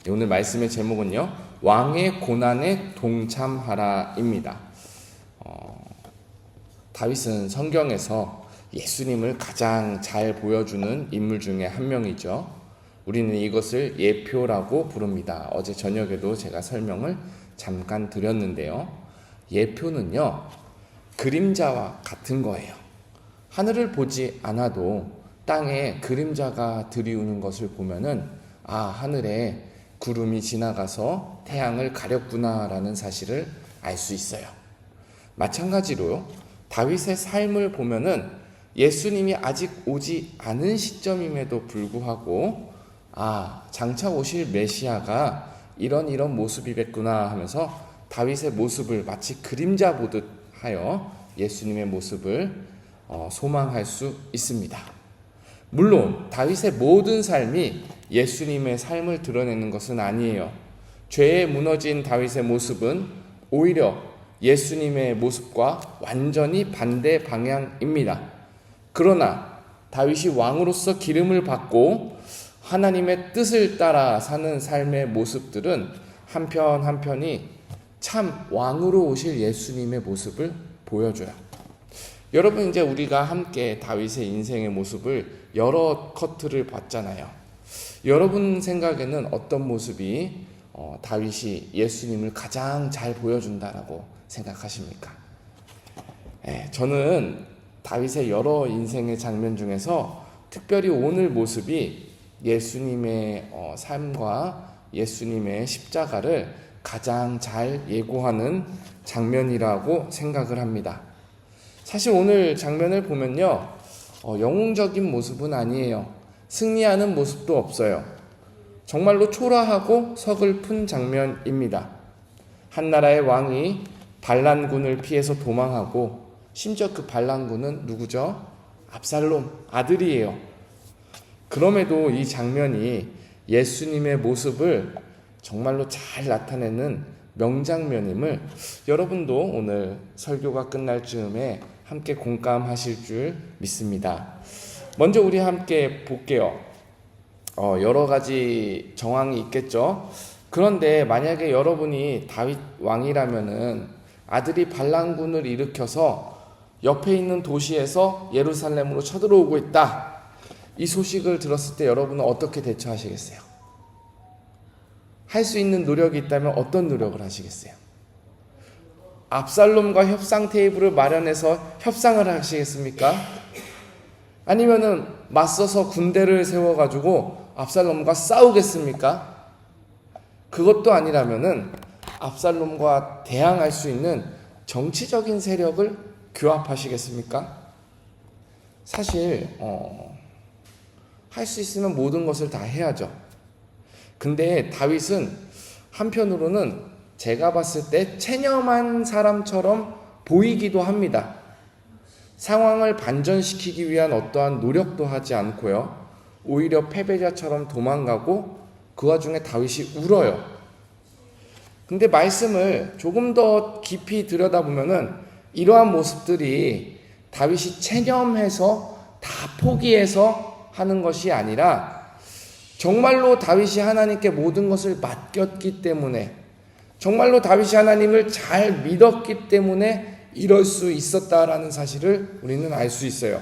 오늘 말씀의 제목은요, 왕의 고난에 동참하라입니다. 다윗은 성경에서 예수님을 가장 잘 보여주는 인물 중에 한 명이죠. 우리는 이것을 예표라고 부릅니다. 어제 저녁에도 제가 설명을 잠깐 드렸는데요. 예표는요, 그림자와 같은 거예요. 하늘을 보지 않아도 땅에 그림자가 들이우는 것을 보면은 하늘에 구름이 지나가서 태양을 가렸구나라는 사실을 알 수 있어요. 마찬가지로 다윗의 삶을 보면은 예수님이 아직 오지 않은 시점임에도 불구하고 장차 오실 메시아가 이런 모습이겠구나 하면서 다윗의 모습을 마치 그림자 보듯 하여 예수님의 모습을 소망할 수 있습니다. 물론 다윗의 모든 삶이 예수님의 삶을 드러내는 것은 아니에요. 죄에 무너진 다윗의 모습은 오히려 예수님의 모습과 완전히 반대 방향입니다. 그러나 다윗이 왕으로서 기름을 받고 하나님의 뜻을 따라 사는 삶의 모습들은 한편이 참 왕으로 오실 예수님의 모습을 보여줘요. 여러분, 이제 우리가 함께 다윗의 인생의 모습을 여러 커트를 봤잖아요. 여러분 생각에는 어떤 모습이 다윗이 예수님을 가장 잘 보여준다라고 생각하십니까? 저는 다윗의 여러 인생의 장면 중에서 특별히 오늘 모습이 예수님의 삶과 예수님의 십자가를 가장 잘 예고하는 장면이라고 생각을 합니다. 사실 오늘 장면을 보면요, 영웅적인 모습은 아니에요. 승리하는 모습도 없어요. 정말로 초라하고 서글픈 장면입니다. 한 나라의 왕이 반란군을 피해서 도망하고, 심지어 그 반란군은 누구죠? 압살롬 아들이에요. 그럼에도 이 장면이 예수님의 모습을 정말로 잘 나타내는 명장면임을 여러분도 오늘 설교가 끝날 즈음에 함께 공감하실 줄 믿습니다. 먼저 우리 함께 볼게요. 여러 가지 정황이 있겠죠. 그런데 만약에 여러분이 다윗 왕이라면은 아들이 반란군을 일으켜서 옆에 있는 도시에서 예루살렘으로 쳐들어오고 있다, 이 소식을 들었을 때 여러분은 어떻게 대처하시겠어요? 할 수 있는 노력이 있다면 어떤 노력을 하시겠어요? 압살롬과 협상 테이블을 마련해서 협상을 하시겠습니까? 아니면은 맞서서 군대를 세워가지고 압살롬과 싸우겠습니까? 그것도 아니라면은 압살롬과 대항할 수 있는 정치적인 세력을 규합하시겠습니까? 사실 할 수 있으면 모든 것을 다 해야죠. 근데 다윗은 한편으로는 제가 봤을 때 체념한 사람처럼 보이기도 합니다. 상황을 반전시키기 위한 어떠한 노력도 하지 않고요, 오히려 패배자처럼 도망가고 그 와중에 다윗이 울어요. 근데 말씀을 조금 더 깊이 들여다보면은 이러한 모습들이 다윗이 체념해서 다 포기해서 하는 것이 아니라 정말로 다윗이 하나님께 모든 것을 맡겼기 때문에, 정말로 다윗이 하나님을 잘 믿었기 때문에 이럴 수 있었다라는 사실을 우리는 알 수 있어요.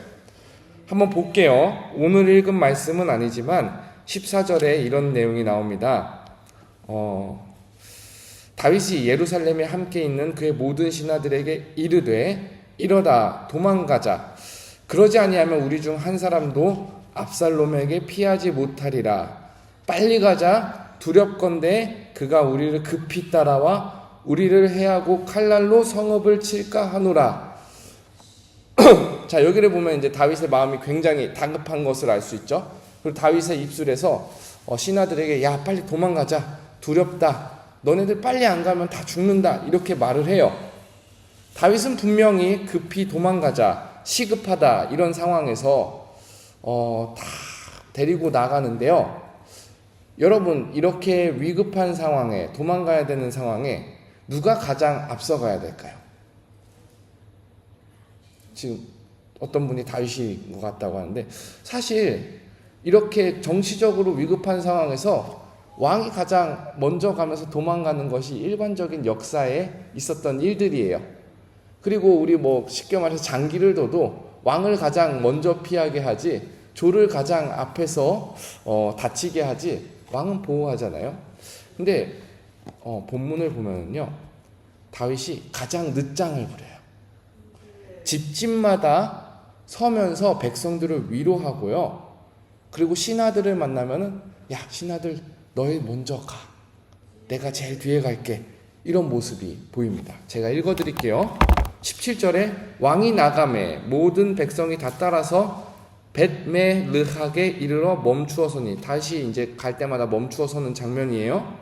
한번 볼게요. 오늘 읽은 말씀은 아니지만 14절에 이런 내용이 나옵니다. 다윗이 예루살렘에 함께 있는 그의 모든 신하들에게 이르되, 이러다 도망가자. 그러지 아니하면 우리 중 한 사람도 압살롬에게 피하지 못하리라. 빨리 가자. 두렵건대 그가 우리를 급히 따라와 우리를 해하고 칼날로 성읍을 칠까 하노라. 자, 여기를 보면 이제 다윗의 마음이 굉장히 다급한 것을 알 수 있죠. 그리고 다윗의 입술에서 신하들에게 야, 빨리 도망가자. 두렵다. 너네들 빨리 안 가면 다 죽는다. 이렇게 말을 해요. 다윗은 분명히 급히 도망가자, 시급하다, 이런 상황에서 다 데리고 나가는데요. 여러분, 이렇게 위급한 상황에, 도망가야 되는 상황에 누가 가장 앞서가야 될까요? 지금 어떤 분이 다윗인 것 같다고 하는데, 사실 이렇게 정치적으로 위급한 상황에서 왕이 가장 먼저 가면서 도망가는 것이 일반적인 역사에 있었던 일들이에요. 그리고 우리 쉽게 말해서 장기를 둬도 왕을 가장 먼저 피하게 하지, 조를 가장 앞에서 다치게 하지, 왕은 보호하잖아요. 근데 본문을 보면요, 다윗이 가장 늦장을 부려요. 집집마다 서면서 백성들을 위로하고요. 그리고 신하들을 만나면은, 야, 신하들 너희 먼저 가. 내가 제일 뒤에 갈게. 이런 모습이 보입니다. 제가 읽어드릴게요. 17절에 왕이 나가매 모든 백성이 다 따라서 벳메르하게 이르러 멈추어서니, 다시 이제 갈 때마다 멈추어서는 장면이에요.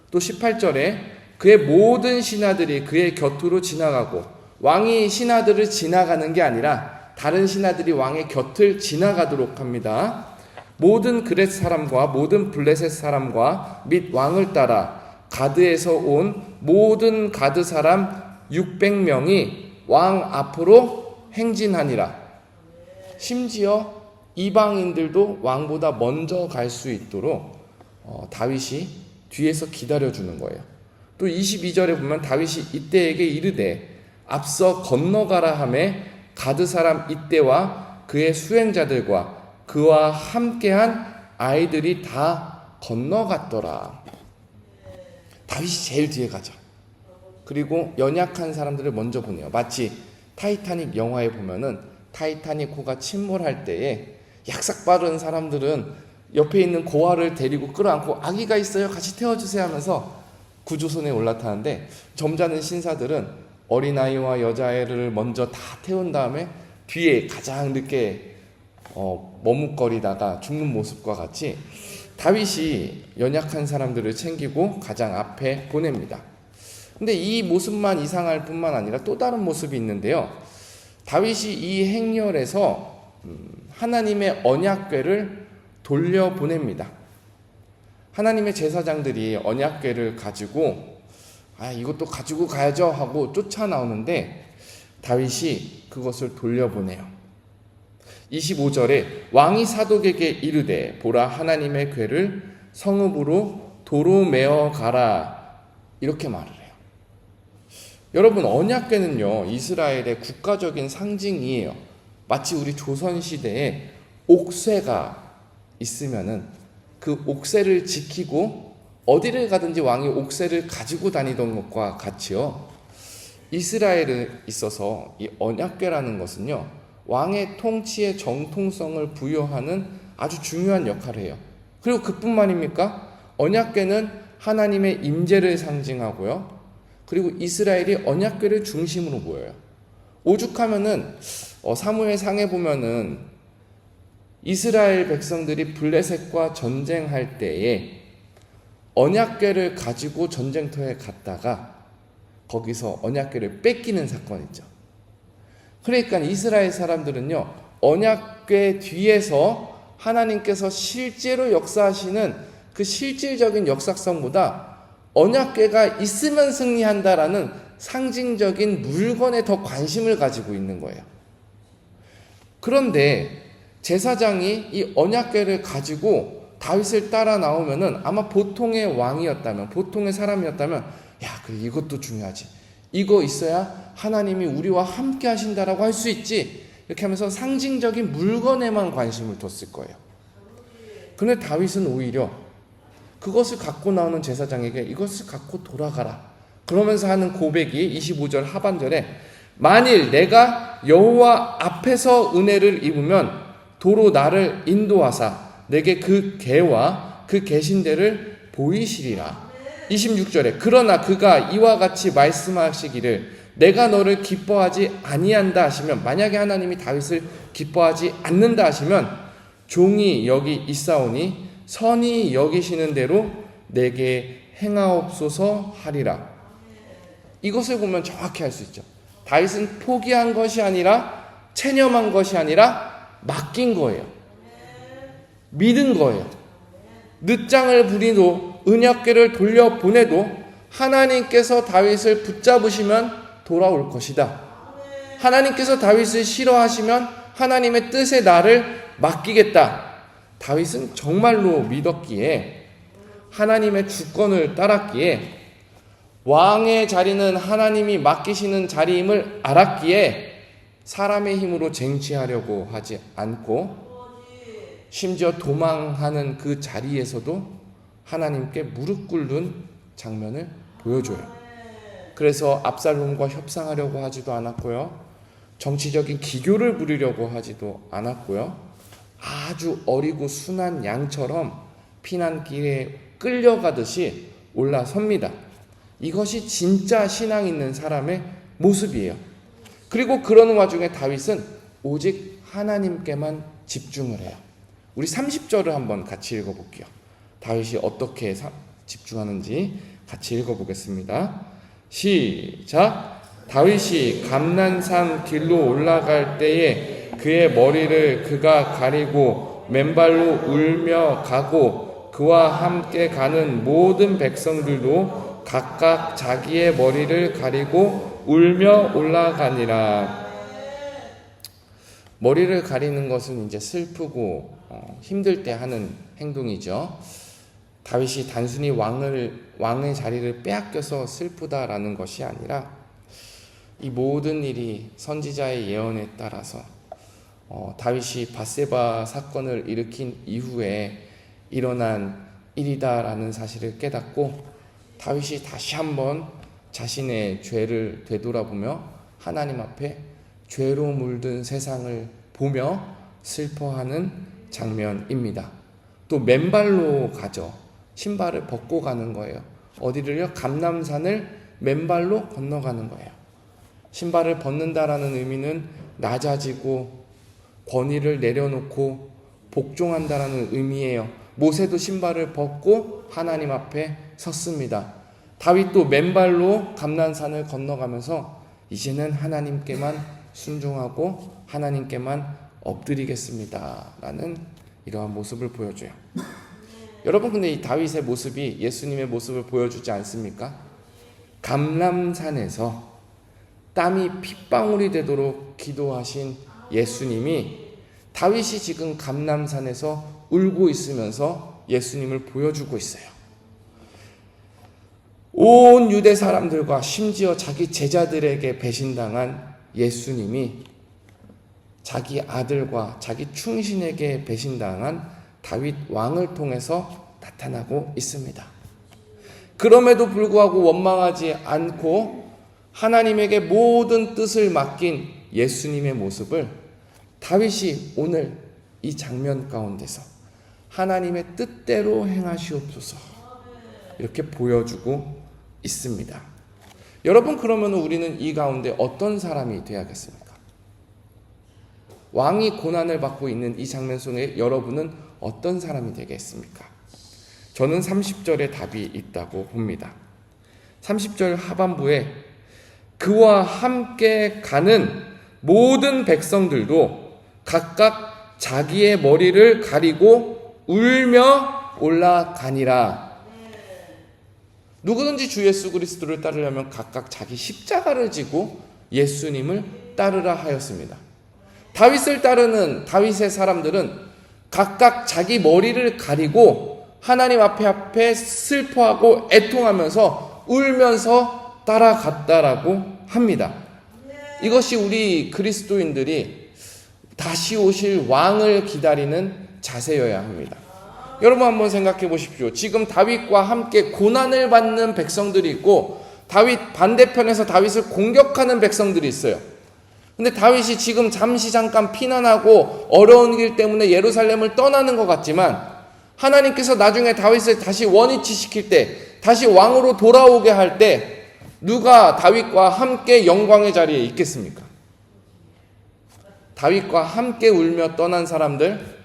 또 18절에 그의 모든 신하들이 그의 곁으로 지나가고, 왕이 신하들을 지나가는 게 아니라 다른 신하들이 왕의 곁을 지나가도록 합니다. 모든 그렛 사람과 모든 블레셋 사람과 및 왕을 따라 가드에서 온 모든 가드 사람 600명이 왕 앞으로 행진하니라. 심지어 이방인들도 왕보다 먼저 갈 수 있도록 다윗이 뒤에서 기다려주는 거예요. 또 22절에 보면 다윗이 이때에게 이르되 앞서 건너가라 하매 가드 사람 이때와 그의 수행자들과 그와 함께한 아이들이 다 건너갔더라. 다윗이 제일 뒤에 가죠. 그리고 연약한 사람들을 먼저 보내요. 마치 타이타닉 영화에 보면은 타이타닉 호가 침몰할 때에 약삭 빠른 사람들은 옆에 있는 고아를 데리고 끌어안고 아기가 있어요, 같이 태워주세요 하면서 구조선에 올라타는데, 점잖은 신사들은 어린아이와 여자애를 먼저 다 태운 다음에 뒤에 가장 늦게 머뭇거리다가 죽는 모습과 같이 다윗이 연약한 사람들을 챙기고 가장 앞에 보냅니다. 근데 이 모습만 이상할 뿐만 아니라 또 다른 모습이 있는데요. 다윗이 이 행렬에서 하나님의 언약궤를 돌려보냅니다. 하나님의 제사장들이 언약궤를 가지고 이것도 가지고 가야죠 하고 쫓아나오는데 다윗이 그것을 돌려보내요. 25절에 왕이 사독에게 이르되 보라 하나님의 궤를 성읍으로 도로 메어 가라, 이렇게 말을 해요. 여러분, 언약궤는요 이스라엘의 국가적인 상징이에요. 마치 우리 조선시대에 옥새가 있으면은 그 옥새를 지키고 어디를 가든지 왕이 옥새를 가지고 다니던 것과 같이요, 이스라엘에 있어서 이 언약궤라는 것은요 왕의 통치의 정통성을 부여하는 아주 중요한 역할을 해요. 그리고 그뿐만입니까? 언약궤는 하나님의 임재를 상징하고요, 그리고 이스라엘이 언약궤를 중심으로 모여요. 오죽하면은 사무엘상에 보면은 이스라엘 백성들이 블레셋과 전쟁할 때에 언약궤를 가지고 전쟁터에 갔다가 거기서 언약궤를 뺏기는 사건이 있죠. 그러니까 이스라엘 사람들은요 언약궤 뒤에서 하나님께서 실제로 역사하시는 그 실질적인 역사성보다 언약궤가 있으면 승리한다라는 상징적인 물건에 더 관심을 가지고 있는 거예요. 그런데 제사장이 이 언약궤를 가지고 다윗을 따라 나오면은 아마 보통의 왕이었다면, 보통의 사람이었다면, 야, 그래, 이것도 중요하지. 이거 있어야 하나님이 우리와 함께 하신다라고 할 수 있지. 이렇게 하면서 상징적인 물건에만 관심을 뒀을 거예요. 그런데 다윗은 오히려 그것을 갖고 나오는 제사장에게 이것을 갖고 돌아가라, 그러면서 하는 고백이 25절 하반절에 만일 내가 여호와 앞에서 은혜를 입으면 도로 나를 인도하사 내게 그 궤와 그 계신대를 보이시리라. 26절에 그러나 그가 이와 같이 말씀하시기를 내가 너를 기뻐하지 아니한다 하시면, 만약에 하나님이 다윗을 기뻐하지 않는다 하시면 종이 여기 있사오니 선히 여기시는 대로 내게 행하옵소서 하리라. 이것을 보면 정확히 알 수 있죠. 다윗은 포기한 것이 아니라, 체념한 것이 아니라 맡긴 거예요. 믿은 거예요. 늦장을 부리도 언약궤를 돌려보내도 하나님께서 다윗을 붙잡으시면 돌아올 것이다. 하나님께서 다윗을 싫어하시면 하나님의 뜻에 나를 맡기겠다. 다윗은 정말로 믿었기에 하나님의 주권을 따랐기에, 왕의 자리는 하나님이 맡기시는 자리임을 알았기에 사람의 힘으로 쟁취하려고 하지 않고, 심지어 도망하는 그 자리에서도 하나님께 무릎 꿇는 장면을 보여줘요. 그래서 압살롬과 협상하려고 하지도 않았고요, 정치적인 기교를 부리려고 하지도 않았고요, 아주 어리고 순한 양처럼 피난길에 끌려가듯이 올라섭니다. 이것이 진짜 신앙 있는 사람의 모습이에요. 그리고 그러는 와중에 다윗은 오직 하나님께만 집중을 해요. 우리 30절을 한번 같이 읽어볼게요. 다윗이 어떻게 집중하는지 같이 읽어보겠습니다. 시작. 다윗이 감난산 길로 올라갈 때에 그의 머리를 그가 가리고 맨발로 울며 가고, 그와 함께 가는 모든 백성들도 각각 자기의 머리를 가리고 울며 올라가니라. 머리를 가리는 것은 이제 슬프고 힘들 때 하는 행동이죠. 다윗이 단순히 왕의 자리를 빼앗겨서 슬프다라는 것이 아니라, 이 모든 일이 선지자의 예언에 따라서 다윗이 밧세바 사건을 일으킨 이후에 일어난 일이다라는 사실을 깨닫고, 다윗이 다시 한번 자신의 죄를 되돌아보며 하나님 앞에 죄로 물든 세상을 보며 슬퍼하는 장면입니다. 또 맨발로 가죠. 신발을 벗고 가는 거예요. 어디를요? 감람산을 맨발로 건너가는 거예요. 신발을 벗는다라는 의미는 낮아지고 권위를 내려놓고 복종한다라는 의미예요. 모세도 신발을 벗고 하나님 앞에 섰습니다. 다윗도 맨발로 감난산을 건너가면서 이제는 하나님께만 순종하고 하나님께만 엎드리겠습니다 라는 이러한 모습을 보여줘요. 여러분, 근데 이 다윗의 모습이 예수님의 모습을 보여주지 않습니까? 감람산에서 땀이 핏방울이 되도록 기도하신 예수님이 다윗이 지금 감람산에서 울고 있으면서 예수님을 보여주고 있어요. 온 유대 사람들과 심지어 자기 제자들에게 배신당한 예수님이 자기 아들과 자기 충신에게 배신당한 다윗 왕을 통해서 나타나고 있습니다. 그럼에도 불구하고 원망하지 않고 하나님에게 모든 뜻을 맡긴 예수님의 모습을 다윗이 오늘 이 장면 가운데서 하나님의 뜻대로 행하시옵소서 이렇게 보여주고 있습니다. 여러분, 그러면 우리는 이 가운데 어떤 사람이 되어야겠습니까? 왕이 고난을 받고 있는 이 장면 속에 여러분은 어떤 사람이 되겠습니까? 저는 30절에 답이 있다고 봅니다. 30절 하반부에 그와 함께 가는 모든 백성들도 각각 자기의 머리를 가리고 울며 올라가니라. 누구든지 주 예수 그리스도를 따르려면 각각 자기 십자가를 지고 예수님을 따르라 하였습니다. 다윗을 따르는 다윗의 사람들은 각각 자기 머리를 가리고 하나님 앞에 슬퍼하고 애통하면서 울면서 따라갔다라고 합니다. 이것이 우리 그리스도인들이 다시 오실 왕을 기다리는 자세여야 합니다. 여러분, 한번 생각해 보십시오. 지금 다윗과 함께 고난을 받는 백성들이 있고 다윗 반대편에서 다윗을 공격하는 백성들이 있어요. 근데 다윗이 지금 잠깐 피난하고 어려운 길 때문에 예루살렘을 떠나는 것 같지만, 하나님께서 나중에 다윗을 다시 원위치시킬 때, 다시 왕으로 돌아오게 할 때 누가 다윗과 함께 영광의 자리에 있겠습니까? 다윗과 함께 울며 떠난 사람들,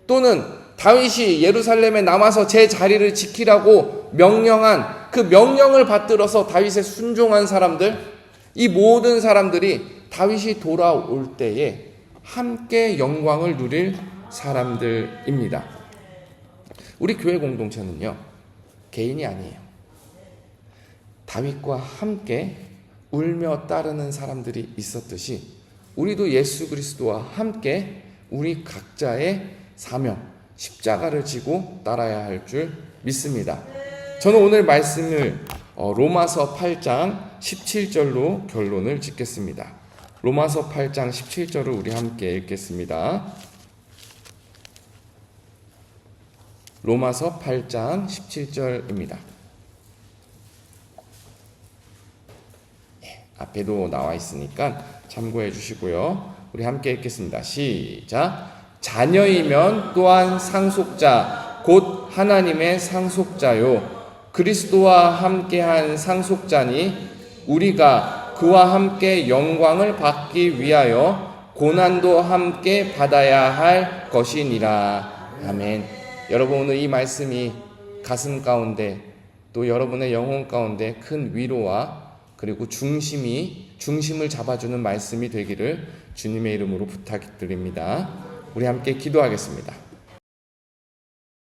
또는 다윗이 예루살렘에 남아서 제 자리를 지키라고 명령한 그 명령을 받들어서 다윗에 순종한 사람들, 이 모든 사람들이 다윗이 돌아올 때에 함께 영광을 누릴 사람들입니다. 우리 교회 공동체는요, 개인이 아니에요. 다윗과 함께 울며 따르는 사람들이 있었듯이 우리도 예수 그리스도와 함께 우리 각자의 사명, 십자가를 지고 따라야 할 줄 믿습니다. 저는 오늘 말씀을 로마서 8장 17절로 결론을 짓겠습니다. 로마서 8장 17절을 우리 함께 읽겠습니다. 로마서 8장 17절입니다. 앞에도 나와 있으니까 참고해 주시고요. 우리 함께 읽겠습니다. 시작. 자녀이면 또한 상속자 곧 하나님의 상속자요 그리스도와 함께한 상속자니 우리가 그와 함께 영광을 받기 위하여 고난도 함께 받아야 할 것이니라. 아멘. 여러분, 오늘 이 말씀이 가슴 가운데 또 여러분의 영혼 가운데 큰 위로와 그리고 중심을 잡아주는 말씀이 되기를 주님의 이름으로 부탁드립니다. 우리 함께 기도하겠습니다.